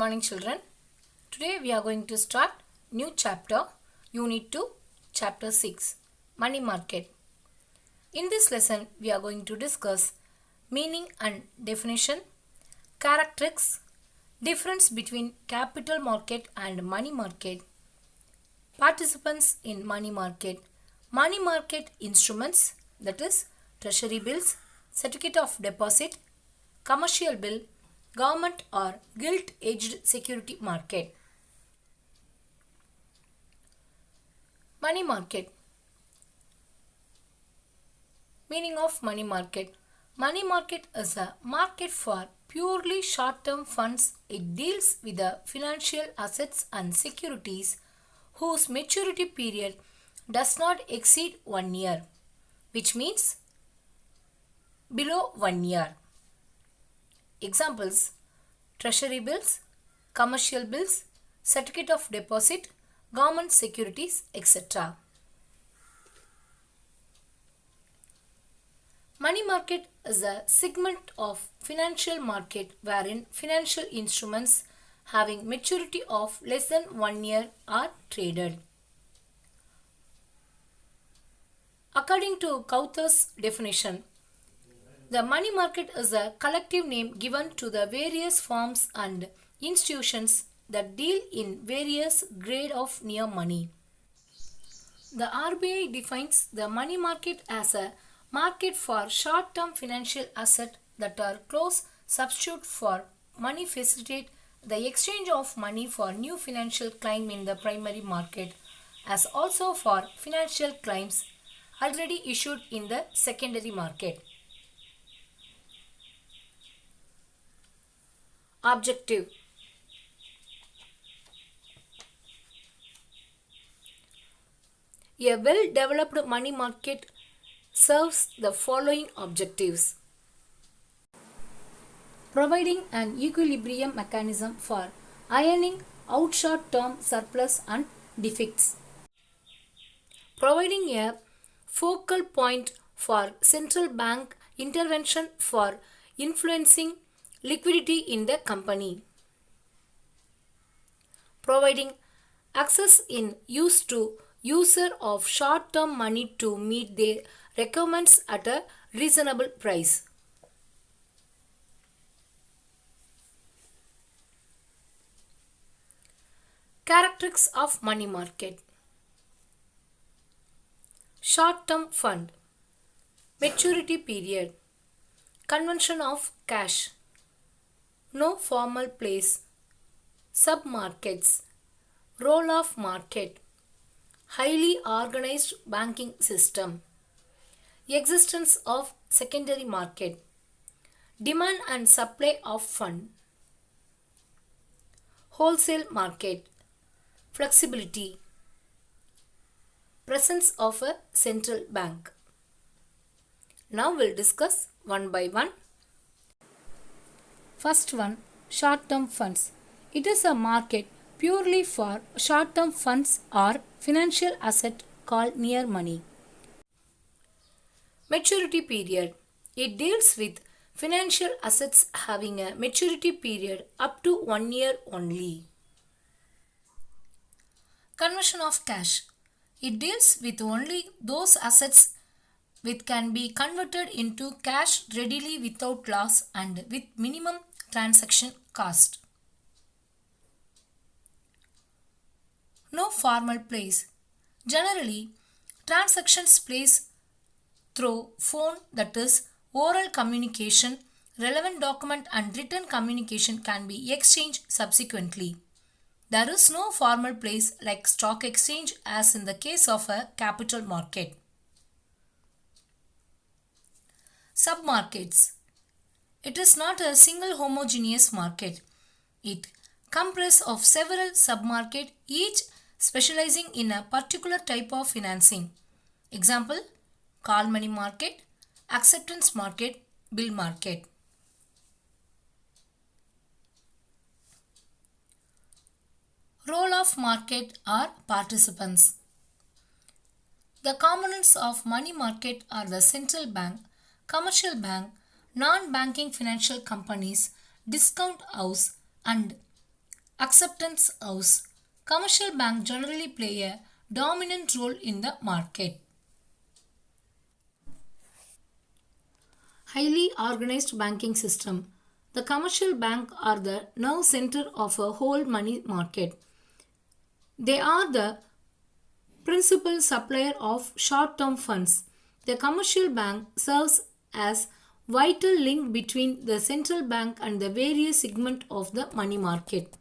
morning children. Today we are going to start new chapter, Unit 2, Chapter 6, Money Market. In this lesson we are going to discuss meaning and definition, characteristics, difference between capital market and money market, participants in money market instruments, that is treasury bills, certificate of deposit, commercial bill, government or gilt-edged security market. Money market. Meaning of money market. Money market is a market for purely short-term funds. It deals with the financial assets and securities whose maturity period does not exceed 1 year, which means below 1 year. Examples: treasury bills, commercial bills, certificate of deposit, government securities, etc. Money market is a segment of financial market wherein financial instruments having maturity of less than 1 year are traded. According to Kauth's definition, the money market is a collective name given to the various firms and institutions that deal in various grades of near money. The RBI defines the money market as a market for short-term financial assets that are close substitute for money, facilitate the exchange of money for new financial claim in the primary market, as also for financial claims already issued in the secondary market. Objective. A well-developed money market serves the following objectives: providing an equilibrium mechanism for ironing out short-term surplus and defects, providing a focal point for central bank intervention for influencing liquidity in the company, providing access in use to user of short-term money to meet their requirements at a reasonable price. Characteristics of money market. Short-term fund, maturity period, convention of cash, no formal place, sub-markets, role of market, highly organized banking system, existence of secondary market, demand and supply of fund, wholesale market, flexibility, presence of a central bank. Now we'll discuss one by one. First one, short-term funds. It is a market purely for short-term funds or financial asset called near money. Maturity period. It deals with financial assets having a maturity period up to 1 year only. Conversion of cash. It deals with only those assets which can be converted into cash readily without loss and with minimum transaction cost. No formal place. Generally, transactions place through phone, that is oral communication, relevant document and written communication can be exchanged subsequently. There is no formal place like stock exchange as in the case of a capital market. Submarkets. It is not a single homogeneous market. It comprises of several submarkets, each specializing in a particular type of financing. Example: call money market, acceptance market, bill market. Role of market or participants. The components of money market are the central bank, commercial bank, non-banking financial companies, discount house and Acceptance house. Commercial banks generally play a dominant role in the market. Highly organized banking system. The commercial bank are the nerve center of a whole money market. They are the principal supplier of short-term funds. The commercial bank serves as vital link between the central bank and the various segment of the money market.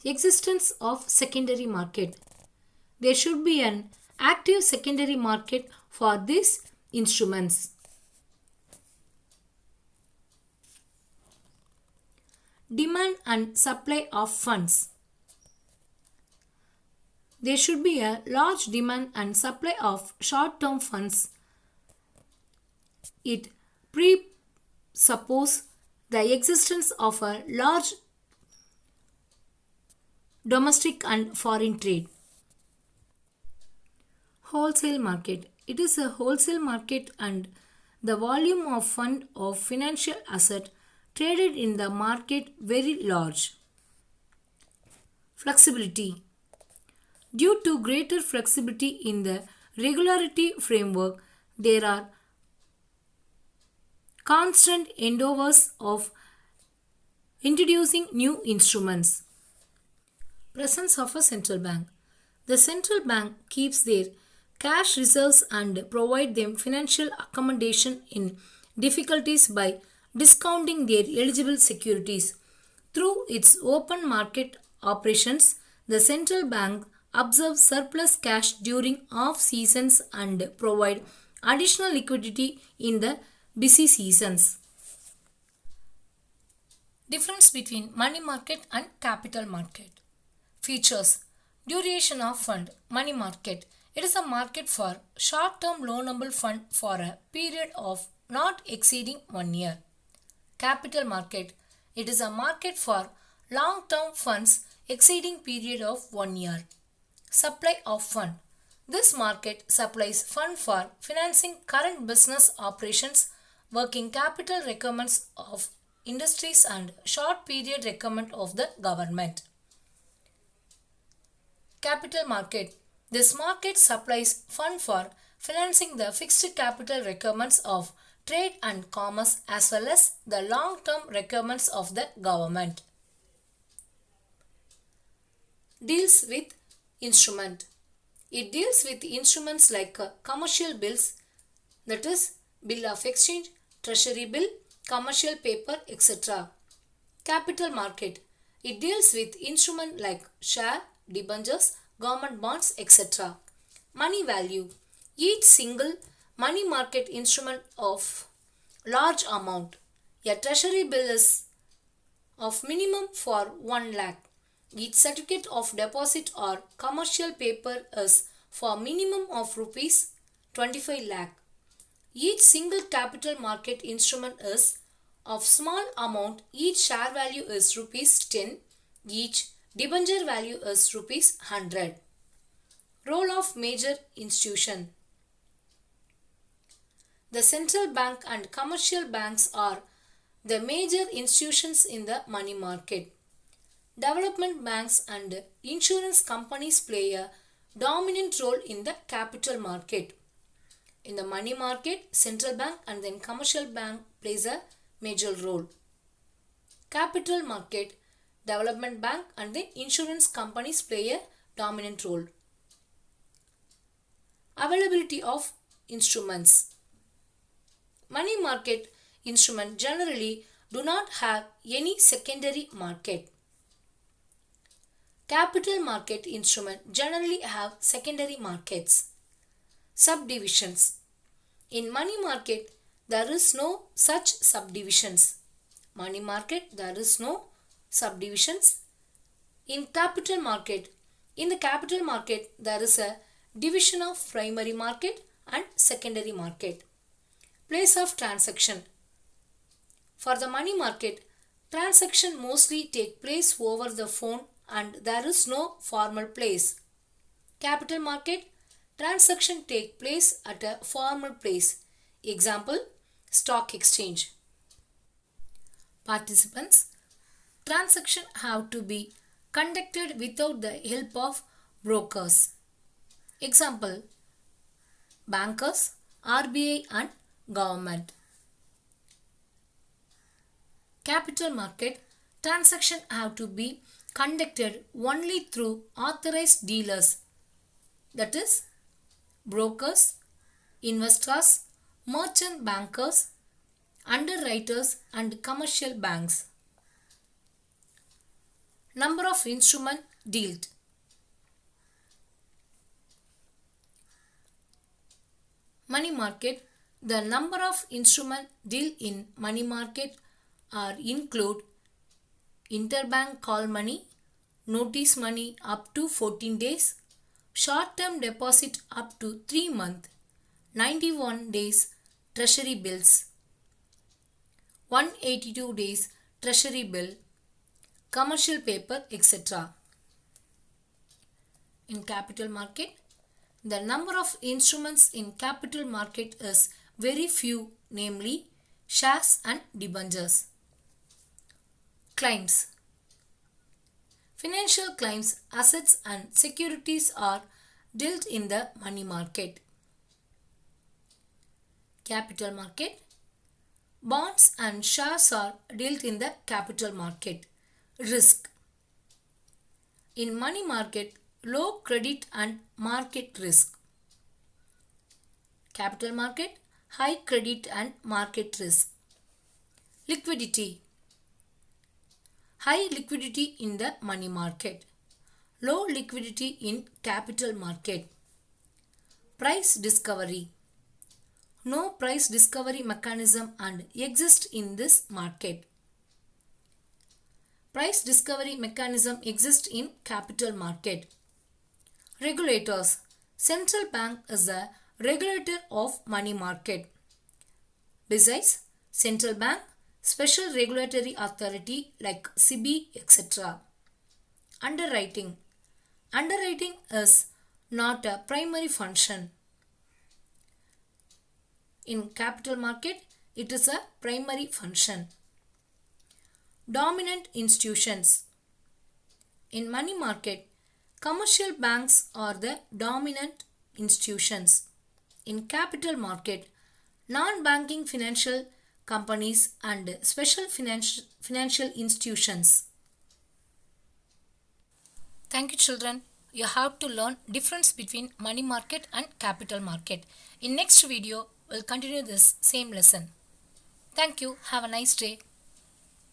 Existence of secondary market. There should be an active secondary market for these instruments. Demand and supply of funds. There should be a large demand and supply of short-term funds. It presupposes the existence of a large domestic and foreign trade. Wholesale market. It is a wholesale market and the volume of fund of financial asset traded in the market very large. Flexibility. Due to greater flexibility in the regularity framework, there are constant endeavours of introducing new instruments. Presence of a central bank. The central bank keeps their cash reserves and provide them financial accommodation in difficulties by discounting their eligible securities. Through its open market operations, the central bank observes surplus cash during off seasons and provide additional liquidity in the busy seasons. Difference between money market and capital market. Features. Duration of fund. Money market. It is a market for short-term loanable fund for a period of not exceeding 1 year. Capital market. It is a market for long-term funds exceeding period of 1 year. Supply of fund. This market supplies fund for financing current business operations, working capital requirements of industries and short period requirement of the government. Capital market. This market supplies fund for financing the fixed capital requirements of trade and commerce as well as the long-term requirements of the government. Deals with instrument. It deals with instruments like commercial bills, that is bill of exchange, treasury bill, commercial paper, etc. Capital market. It deals with instruments like share, debentures, government bonds, etc. Money value. Each single money market instrument of large amount. A treasury bill is of minimum for 1 lakh. Each certificate of deposit or commercial paper is for minimum of rupees 25 lakh. Each single capital market instrument is of small amount. Each share value is rupees 10. Each debenture value is rupees 100. Role of major institution. The central bank and commercial banks are the major institutions in the money market. Development banks and insurance companies play a dominant role in the capital market. In the money market, central bank and then commercial bank plays a major role. Capital market, development bank and the insurance companies play a dominant role. Availability of instruments. Money market instruments generally do not have any secondary market. Capital market instruments generally have secondary markets. Subdivisions. In money market, there is no such subdivisions. Money market, there is no subdivisions. In the capital market, there is a division of primary market and secondary market. Place of transaction. For the money market, transaction mostly take place over the phone and there is no formal place. Capital market, transaction take place at a formal place. Example, stock exchange. Participants, Transactions have to be conducted without the help of brokers. Example, bankers, RBI and government. Capital market transactions have to be conducted only through authorized dealers, that is, brokers, investors, merchant bankers, underwriters and commercial banks. Number of instruments dealt. Money market. The number of instruments dealt in money market are include interbank call money, notice money up to 14 days, short-term deposit up to 3 months, 91 days treasury bills, 182 days treasury bill, commercial paper, etc. In capital market, the number of instruments in capital market is very few, namely shares and debentures. Claims. Financial claims, assets and securities are dealt in the money market. Capital market. Bonds and shares are dealt in the capital market. Risk. In money market, low credit and market risk. Capital market, high credit and market risk. Liquidity. High liquidity in the money market. Low liquidity in capital market. Price discovery. No price discovery mechanism and exists in this market. Price discovery mechanism exists in capital market. Regulators. Central bank is the regulator of money market. Besides, central bank, special regulatory authority like SEBI, etc. Underwriting. Underwriting is not a primary function. In capital market, it is a primary function. Dominant institutions. In money market, commercial banks are the dominant institutions. In capital market, non-banking financial companies and special financial institutions. Thank you, children. You have to learn difference between money market and capital market. In next video, we'll continue this same lesson. Thank you. Have a nice day.